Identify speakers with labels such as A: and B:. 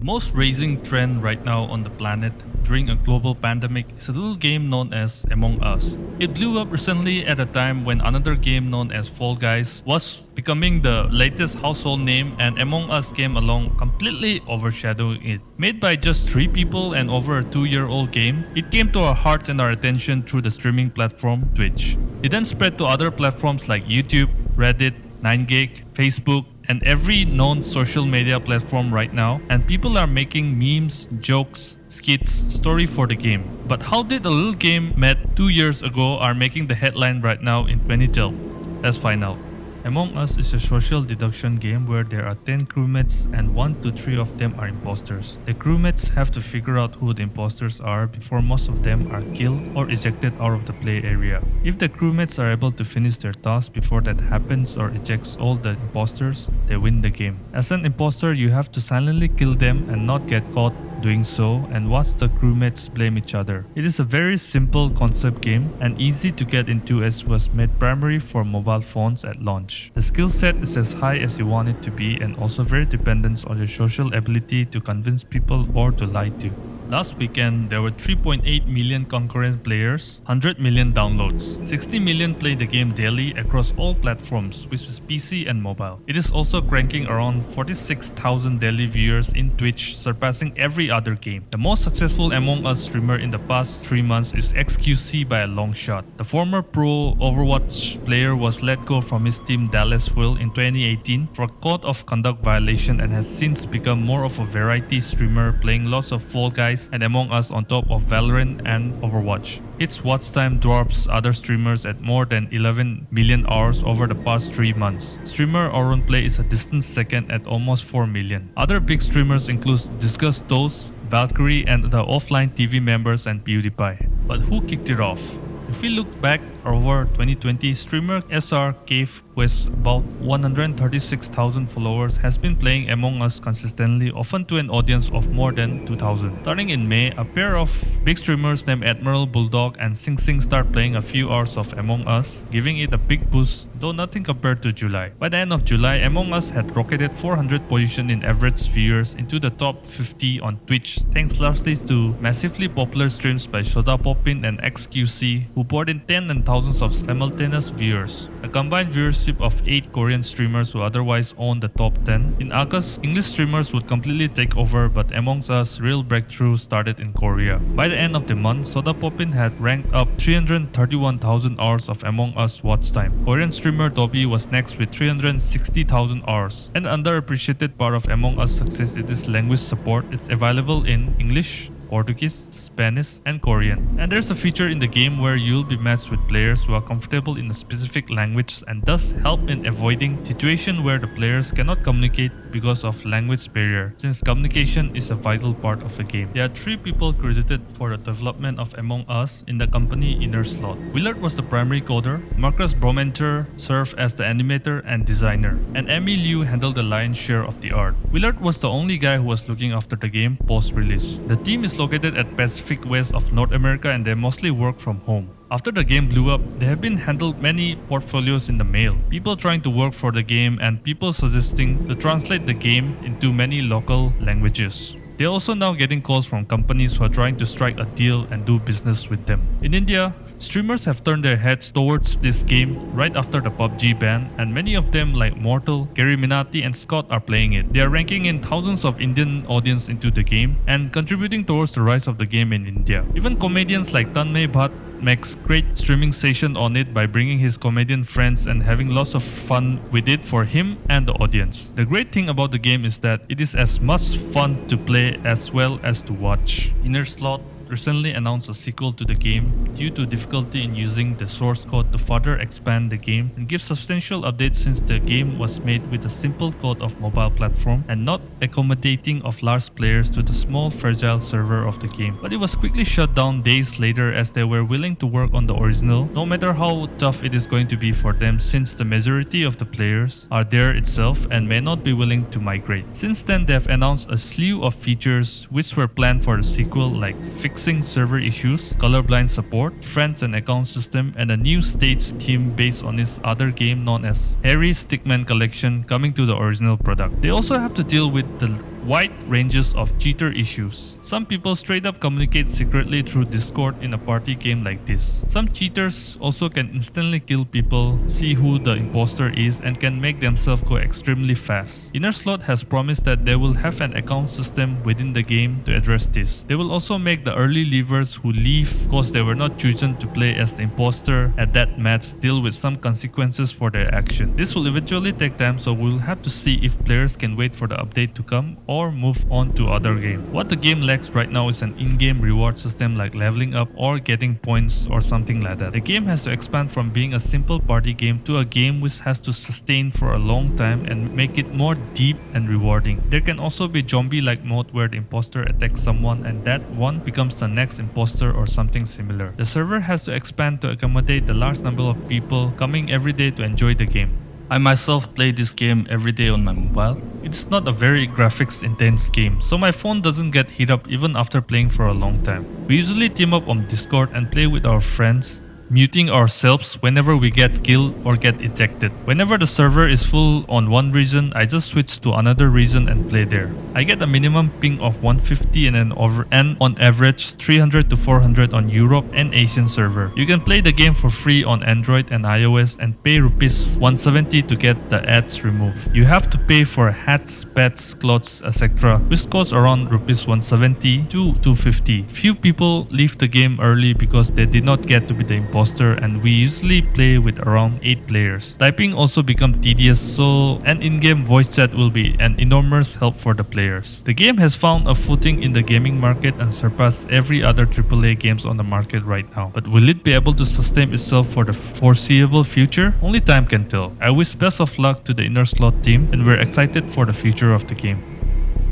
A: Most raising trend right now on the planet during a global pandemic is a little game known as Among Us. It blew up recently at a time when another game known as Fall Guys was becoming the latest household name, and Among Us came along completely overshadowing it. Made by just 3 people and over a 2-year-old game, it came to our hearts and our attention through the streaming platform Twitch. It then spread to other platforms like YouTube, Reddit, 9gag, Facebook, and every known social media platform right now, and people are making memes, jokes, skits, story for the game. But how did a little game made 2 years ago are making the headline right now in 2012? Let's find out. Among Us is a social deduction game where there are 10 crewmates and 1 to 3 of them are imposters. The crewmates have to figure out who the imposters are before most of them are killed or ejected out of the play area. If the crewmates are able to finish their task before that happens or ejects all the imposters, they win the game. As an imposter, you have to silently kill them and not get caught doing so, and watch the crewmates blame each other. It is a very simple concept game and easy to get into as it was made primarily for mobile phones at launch. The skill set is as high as you want it to be and also very dependent on your social ability to convince people or to lie to. Last weekend, there were 3.8 million concurrent players, 100 million downloads. 60 million play the game daily across all platforms, which is PC and mobile. It is also cranking around 46,000 daily viewers in Twitch, surpassing every other game. The most successful Among Us streamer in the past 3 months is XQC by a long shot. The former pro Overwatch player was let go from his team Dallasville in 2018 for a code of conduct violation and has since become more of a variety streamer, playing lots of Fall Guys and Among Us on top of Valorant and Overwatch. Its watch time dwarfs other streamers at more than 11 million hours over the past 3 months. Streamer Auronplay is a distant second at almost 4 million. Other big streamers include Disgustos, Valkyrie, and the offline TV members and PewDiePie. But who kicked it off? If we look back over 2020, streamer SR Cave with about 136,000 followers has been playing Among Us consistently, often to an audience of more than 2,000. Starting in May, a pair of big streamers named Admiral Bulldog and Sing Sing start playing a few hours of Among Us, giving it a big boost, though nothing compared to July. By the end of July, Among Us had rocketed 400 position in average viewers into the top 50 on Twitch, thanks largely to massively popular streams by Sodapoppin and XQC, who poured in 10 and thousands of simultaneous viewers. A combined viewership of 8 Korean streamers who otherwise own the top 10. In August, English streamers would completely take over, but Among Us' real breakthrough started in Korea. By the end of the month, Sodapoppin had ranked up 331,000 hours of Among Us watch time. Korean streamer Dobby was next with 360,000 hours. An underappreciated part of Among Us' success is its language support. It's available in English, Portuguese, Spanish, and Korean. And there's a feature in the game where you'll be matched with players who are comfortable in a specific language and thus help in avoiding situations where the players cannot communicate because of language barrier, since communication is a vital part of the game. There are 3 people credited for the development of Among Us in the company Inner Slot. Willard was the primary coder, Marcus Bromenter served as the animator and designer, and Emmy Liu handled the lion's share of the art. Willard was the only guy who was looking after the game post-release. The team is located at Pacific West of North America and they mostly work from home. After the game blew up, there have been handled many portfolios in the mail. People trying to work for the game and people suggesting to translate the game into many local languages. They're also now getting calls from companies who are trying to strike a deal and do business with them. In India, streamers have turned their heads towards this game right after the PUBG ban, and many of them like Mortal, Gary Minati, and Scott are playing it. They are ranking in thousands of Indian audience into the game and contributing towards the rise of the game in India. Even comedians like Tanmay Bhatt makes great streaming session on it by bringing his comedian friends and having lots of fun with it for him and the audience. The great thing about the game is that it is as much fun to play as well as to watch. Inner Slot recently announced a sequel to the game due to difficulty in using the source code to further expand the game and give substantial updates, since the game was made with a simple code of mobile platform and not accommodating of large players to the small fragile server of the game. But it was quickly shut down days later as they were willing to work on the original, no matter how tough it is going to be for them, since the majority of the players are there itself and may not be willing to migrate. Since then, they have announced a slew of features which were planned for the sequel, like fixing server issues, colorblind support, friends and account system, and a new stage theme based on his other game known as Harry Stickman Collection coming to the original product. They also have to deal with the wide ranges of cheater issues. Some people straight up communicate secretly through Discord in a party game like this. Some cheaters also can instantly kill people, see who the imposter is, and can make themselves go extremely fast. Innerslot has promised that they will have an account system within the game to address this. They will also make the early leavers who leave because they were not chosen to play as the imposter at that match deal with some consequences for their action. This will eventually take time, so we'll have to see if players can wait for the update to come or move on to other game. What the game lacks right now is an in-game reward system like leveling up or getting points or something like that. The game has to expand from being a simple party game to a game which has to sustain for a long time and make it more deep and rewarding. There can also be zombie-like mode where the imposter attacks someone and that one becomes the next imposter or something similar. The server has to expand to accommodate the large number of people coming every day to enjoy the game. I myself play this game every day on my mobile. It's not a very graphics intense game, so my phone doesn't get heat up even after playing for a long time. We usually team up on Discord and play with our friends, muting ourselves whenever we get killed or get ejected. Whenever the server is full on one region, I just switch to another region and play there. I get a minimum ping of 150 and on average 300 to 400 on Europe and Asian server. You can play the game for free on Android and iOS and pay rupees 170 to get the ads removed. You have to pay for hats, pets, clothes, etc. which costs around rupees 170 to 250. Few people leave the game early because they did not get to be the imposter, and we usually play with around 8 players. Typing also becomes tedious, so an in-game voice chat will be an enormous help for the players. The game has found a footing in the gaming market and surpassed every other AAA games on the market right now. But will it be able to sustain itself for the foreseeable future? Only time can tell. I wish best of luck to the Innerslot team and we're excited for the future of the game.